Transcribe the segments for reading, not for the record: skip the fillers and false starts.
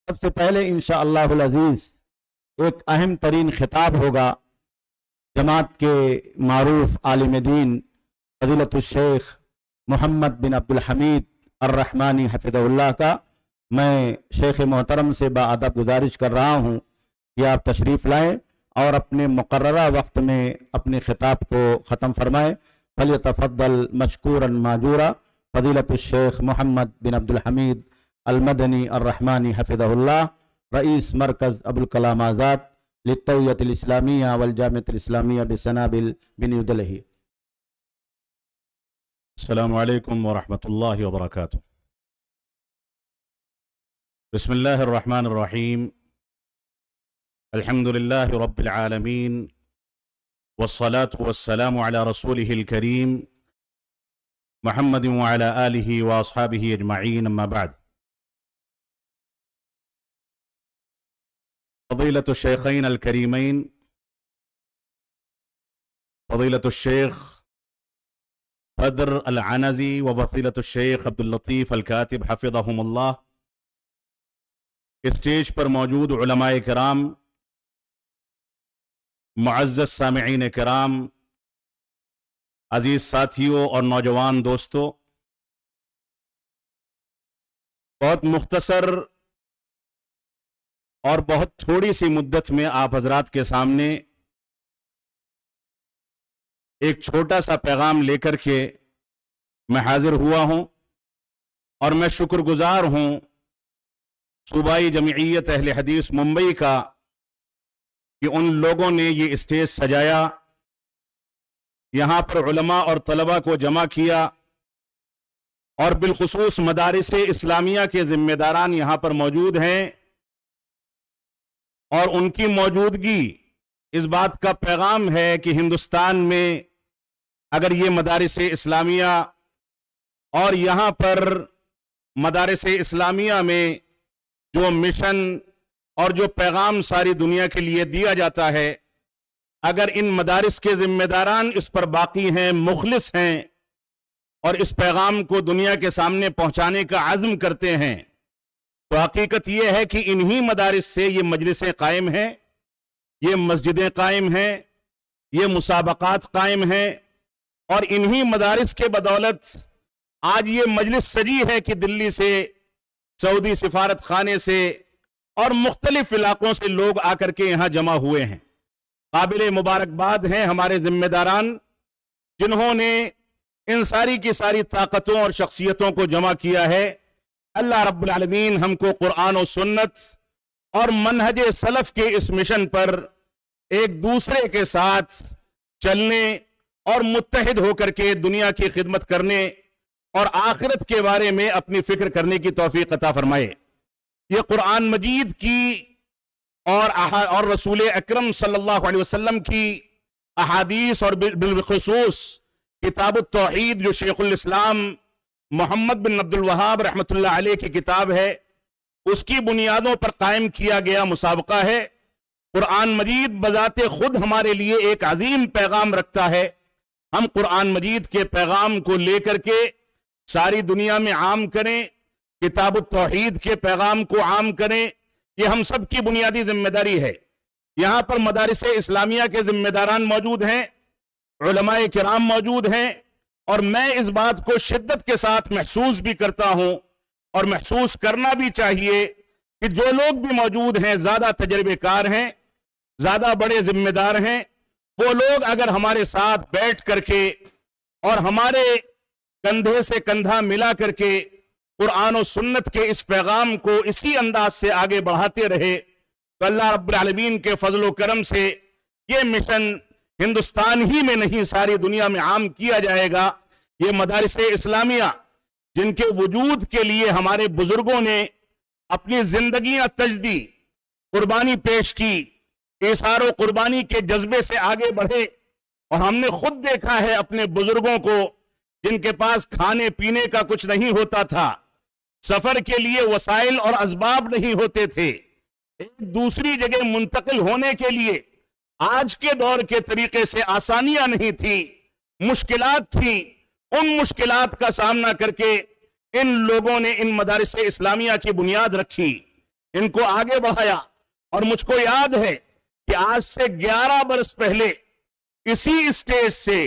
سب سے پہلے انشاءاللہ العزیز ایک اہم ترین خطاب ہوگا جماعت کے معروف عالم دین فضیلت الشیخ محمد بن عبد الحمید الرحمانی حفظہ اللہ کا۔ میں شیخ محترم سے باادب گزارش کر رہا ہوں کہ آپ تشریف لائیں اور اپنے مقررہ وقت میں اپنے خطاب کو ختم فرمائیں۔ فلیتفضل مشکورا ماجورا فضیلت الشیخ محمد بن عبد الحمید المدنی الرحمانی حفظہ اللہ، رئیس مرکز ابوالکلام آزاد للتوعیۃ الاسلامیہ والجامعۃ الاسلامیہ بسنابل بنیو دلہی۔ السلام علیکم ورحمۃ اللہ وبرکاتہ۔ بسم اللہ الرحمن الرحیم، الحمد للہ رب العالمین والصلاة والسلام علی رسولہ الکریم محمد وعلی آلہ واصحابہ اجمعین، اما بعد۔ فضیلت الشیخین الکریمین فضیلت الشیخ بدر العنزی و فضیلت الشیخ عبداللطیف الکاتب حفظہم اللہ، اسٹیج پر موجود علماء کرام، معزز سامعین کرام، عزیز ساتھیوں اور نوجوان دوستوں، بہت مختصر اور بہت تھوڑی سی مدت میں آپ حضرات کے سامنے ایک چھوٹا سا پیغام لے کر کے میں حاضر ہوا ہوں، اور میں شکر گزار ہوں صوبائی جمعیت اہل حدیث ممبئی کا کہ ان لوگوں نے یہ اسٹیج سجایا، یہاں پر علماء اور طلباء کو جمع کیا، اور بالخصوص مدارس اسلامیہ کے ذمہ داران یہاں پر موجود ہیں، اور ان کی موجودگی اس بات کا پیغام ہے کہ ہندوستان میں اگر یہ مدارس اسلامیہ اور یہاں پر مدارس اسلامیہ میں جو مشن اور جو پیغام ساری دنیا کے لیے دیا جاتا ہے، اگر ان مدارس کے ذمہ داران اس پر باقی ہیں، مخلص ہیں، اور اس پیغام کو دنیا کے سامنے پہنچانے کا عزم کرتے ہیں، تو حقیقت یہ ہے کہ انہی مدارس سے یہ مجلسیں قائم ہیں، یہ مسجدیں قائم ہیں، یہ مسابقات قائم ہیں، اور انہی مدارس کے بدولت آج یہ مجلس سجی ہے کہ دلی سے، سعودی سفارت خانے سے اور مختلف علاقوں سے لوگ آ کر کے یہاں جمع ہوئے ہیں۔ قابل مبارکباد ہیں ہمارے ذمہ داران، جنہوں نے ان ساری کی ساری طاقتوں اور شخصیتوں کو جمع کیا ہے۔ اللہ رب العالمین ہم کو قرآن و سنت اور منہج سلف کے اس مشن پر ایک دوسرے کے ساتھ چلنے اور متحد ہو کر کے دنیا کی خدمت کرنے اور آخرت کے بارے میں اپنی فکر کرنے کی توفیق عطا فرمائے۔ یہ قرآن مجید کی اور رسول اکرم صلی اللہ علیہ وسلم کی احادیث، اور بالخصوص کتاب التوحید جو شیخ الاسلام محمد بن عبد الوہاب رحمۃ اللہ علیہ کی کتاب ہے، اس کی بنیادوں پر قائم کیا گیا مسابقہ ہے۔ قرآن مجید بذات خود ہمارے لیے ایک عظیم پیغام رکھتا ہے۔ ہم قرآن مجید کے پیغام کو لے کر کے ساری دنیا میں عام کریں، کتاب التوحید کے پیغام کو عام کریں، یہ ہم سب کی بنیادی ذمہ داری ہے۔ یہاں پر مدارس اسلامیہ کے ذمہ داران موجود ہیں، علماء کرام موجود ہیں، اور میں اس بات کو شدت کے ساتھ محسوس بھی کرتا ہوں، اور محسوس کرنا بھی چاہیے کہ جو لوگ بھی موجود ہیں زیادہ تجربے کار ہیں، زیادہ بڑے ذمہ دار ہیں، وہ لوگ اگر ہمارے ساتھ بیٹھ کر کے اور ہمارے کندھے سے کندھا ملا کر کے قرآن و سنت کے اس پیغام کو اسی انداز سے آگے بڑھاتے رہے، تو اللہ رب العالمین کے فضل و کرم سے یہ مشن ہندوستان ہی میں نہیں ساری دنیا میں عام کیا جائے گا۔ یہ مدارس اسلامیہ جن کے وجود کے لیے ہمارے بزرگوں نے اپنی زندگیاں تج دی، قربانی پیش کی، ایثار و قربانی کے جذبے سے آگے بڑھے، اور ہم نے خود دیکھا ہے اپنے بزرگوں کو جن کے پاس کھانے پینے کا کچھ نہیں ہوتا تھا، سفر کے لیے وسائل اور اسباب نہیں ہوتے تھے، ایک دوسری جگہ منتقل ہونے کے لیے آج کے دور کے طریقے سے آسانیاں نہیں تھی، مشکلات تھیں۔ ان مشکلات کا سامنا کر کے ان لوگوں نے ان مدارس اسلامیہ کی بنیاد رکھی، ان کو آگے بڑھایا. اور مجھ کو یاد ہے کہ آج سے 11 برس پہلے اسی اسٹیج سے،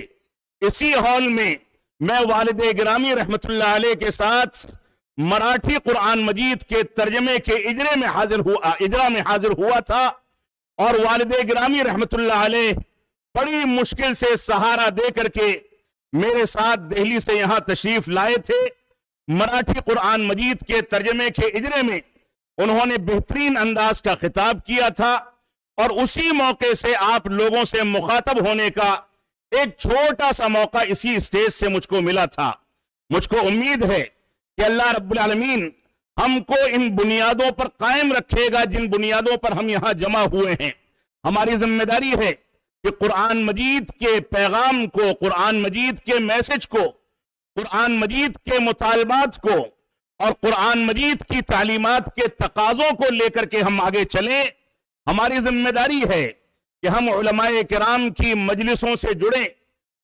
اسی ہال میں میں والد گرامی رحمت اللہ علیہ کے ساتھ مراٹھی قرآن مجید کے ترجمے کے اجرے میں حاضر ہوا تھا. اور والد گرامی رحمت اللہ علیہ بڑی مشکل سے سہارا دے کر کے میرے ساتھ دہلی سے یہاں تشریف لائے تھے. مراٹھی قرآن مجید کے ترجمے کے اجرے میں انہوں نے بہترین انداز کا خطاب کیا تھا. اور اسی موقع سے آپ لوگوں سے مخاطب ہونے کا ایک چھوٹا سا موقع اسی اسٹیج سے مجھ کو ملا تھا. مجھ کو امید ہے کہ اللہ رب العالمین ہم کو ان بنیادوں پر قائم رکھے گا جن بنیادوں پر ہم یہاں جمع ہوئے ہیں. ہماری ذمہ داری ہے کہ قرآن مجید کے پیغام کو، قرآن مجید کے میسج کو، قرآن مجید کے مطالبات کو اور قرآن مجید کی تعلیمات کے تقاضوں کو لے کر کے ہم آگے چلیں. ہماری ذمہ داری ہے کہ ہم علماء کرام کی مجلسوں سے جڑیں.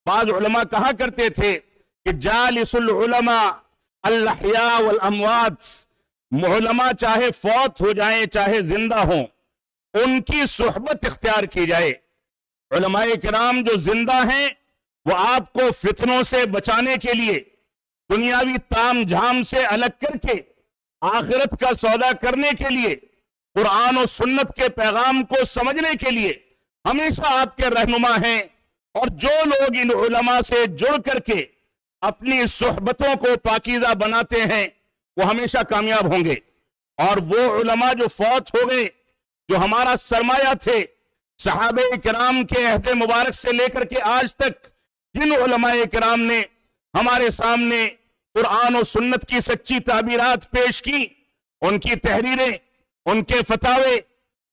بعض علماء کہا کرتے تھے کہ جالس العلماء الاحیاء والاموات، علماء چاہے فوت ہو جائیں چاہے زندہ ہوں، ان کی صحبت اختیار کی جائے. علماء کرام جو زندہ ہیں وہ آپ کو فتنوں سے بچانے کے لیے، دنیاوی تام جھام سے الگ کر کے آخرت کا سودا کرنے کے لیے، قرآن و سنت کے پیغام کو سمجھنے کے لیے ہمیشہ آپ کے رہنما ہیں. اور جو لوگ ان علماء سے جڑ کر کے اپنی صحبتوں کو پاکیزہ بناتے ہیں وہ ہمیشہ کامیاب ہوں گے. اور وہ علماء جو فوت ہو گئے، جو ہمارا سرمایہ تھے، صحابہ کرام کے عہد مبارک سے لے کر کے آج تک جن علماء کرام نے ہمارے سامنے قرآن و سنت کی سچی تعبیرات پیش کی، ان کی تحریریں، ان کے فتاوے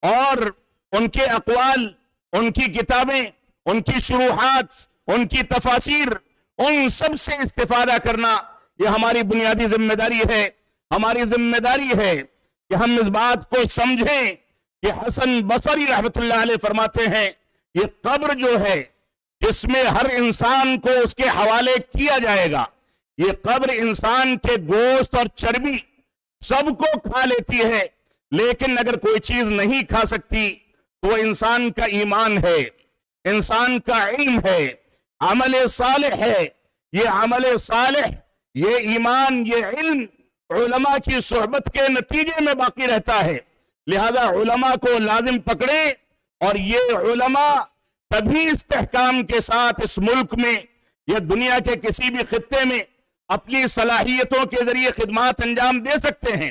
اور ان کے اقوال، ان کی کتابیں، ان کی شروحات، ان کی تفاسیر، ان سب سے استفادہ کرنا یہ ہماری بنیادی ذمہ داری ہے. ہماری ذمہ داری ہے کہ ہم اس بات کو سمجھیں کہ حسن بصری رحمت اللہ علیہ فرماتے ہیں یہ قبر جو ہے جس میں ہر انسان کو اس کے حوالے کیا جائے گا، یہ قبر انسان کے گوشت اور چربی سب کو کھا لیتی ہے، لیکن اگر کوئی چیز نہیں کھا سکتی تو وہ انسان کا ایمان ہے، انسان کا علم ہے، عمل صالح ہے. یہ عمل صالح، یہ ایمان، یہ علم علماء کی صحبت کے نتیجے میں باقی رہتا ہے. لہذا علماء کو لازم پکڑیں. اور یہ علماء تبھی استحکام کے ساتھ اس ملک میں یا دنیا کے کسی بھی خطے میں اپنی صلاحیتوں کے ذریعے خدمات انجام دے سکتے ہیں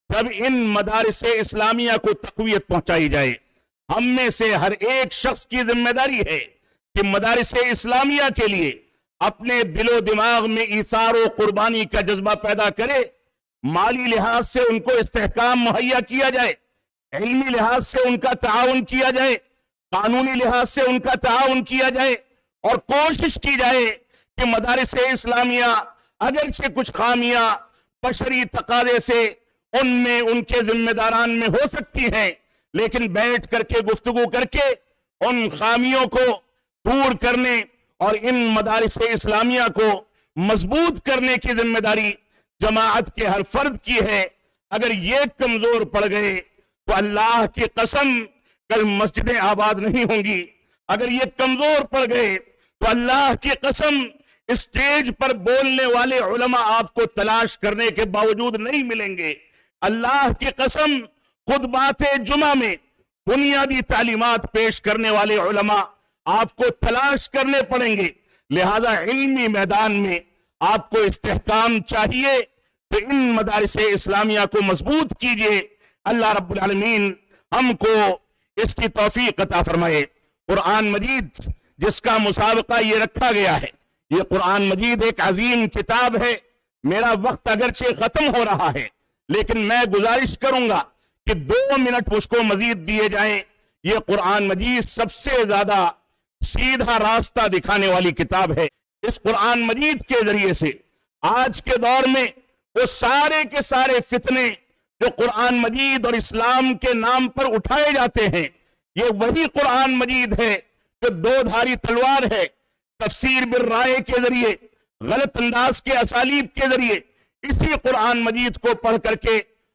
جب ان مدارس اسلامیہ کو تقویت پہنچائی جائے. ہم میں سے ہر ایک شخص کی ذمہ داری ہے کہ مدارس اسلامیہ کے لیے اپنے دل و دماغ میں ایثار و قربانی کا جذبہ پیدا کرے. مالی لحاظ سے ان کو استحکام مہیا کیا جائے، علمی لحاظ سے ان کا تعاون کیا جائے، قانونی لحاظ سے ان کا تعاون کیا جائے، اور کوشش کی جائے کہ مدارس اسلامیہ اگرچہ کچھ خامیاں بشری تقاضے سے ان میں ان کے ذمہ داران میں ہو سکتی ہیں، لیکن بیٹھ کر کے گفتگو کر کے ان خامیوں کو دور کرنے اور ان مدارس اسلامیہ کو مضبوط کرنے کی ذمہ داری جماعت کے ہر فرد کی ہے. اگر یہ کمزور پڑ گئے تو اللہ کی قسم کل مسجدیں آباد نہیں ہوں گی. اگر یہ کمزور پڑ گئے تو اللہ کی قسم اسٹیج پر بولنے والے علماء آپ کو تلاش کرنے کے باوجود نہیں ملیں گے. اللہ کی قسم خطبات جمعہ میں بنیادی تعلیمات پیش کرنے والے علماء آپ کو تلاش کرنے پڑیں گے. لہذا علمی میدان میں آپ کو استحکام چاہیے کہ ان مدارس اسلامیہ کو مضبوط کیجئے. اللہ رب العالمین ہم کو اس کی توفیق عطا فرمائے. قرآن مجید جس کا مسابقہ یہ رکھا گیا ہے، یہ قرآن مجید ایک عظیم کتاب ہے. میرا وقت اگرچہ ختم ہو رہا ہے لیکن میں گزارش کروں گا کہ 2 منٹ مجھ کو مزید دیے جائیں. یہ قرآن مجید سب سے زیادہ سیدھا راستہ دکھانے والی کتاب ہے. اس قرآن مجید کے ذریعے سے آج کے دور میں وہ سارے کے سارے فتنے جو قرآن مجید اور اسلام کے نام پر اٹھائے جاتے ہیں، یہ وہی قرآن مجید ہے جو 2 دھاری تلوار ہے. تفسیر بالرائے کے ذریعے، غلط انداز کے اسالیب کے ذریعے اسی قرآن مجید کو پڑھ کر کے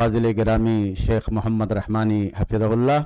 فاضل گرامی شیخ محمد رحمانی حفظہ اللہ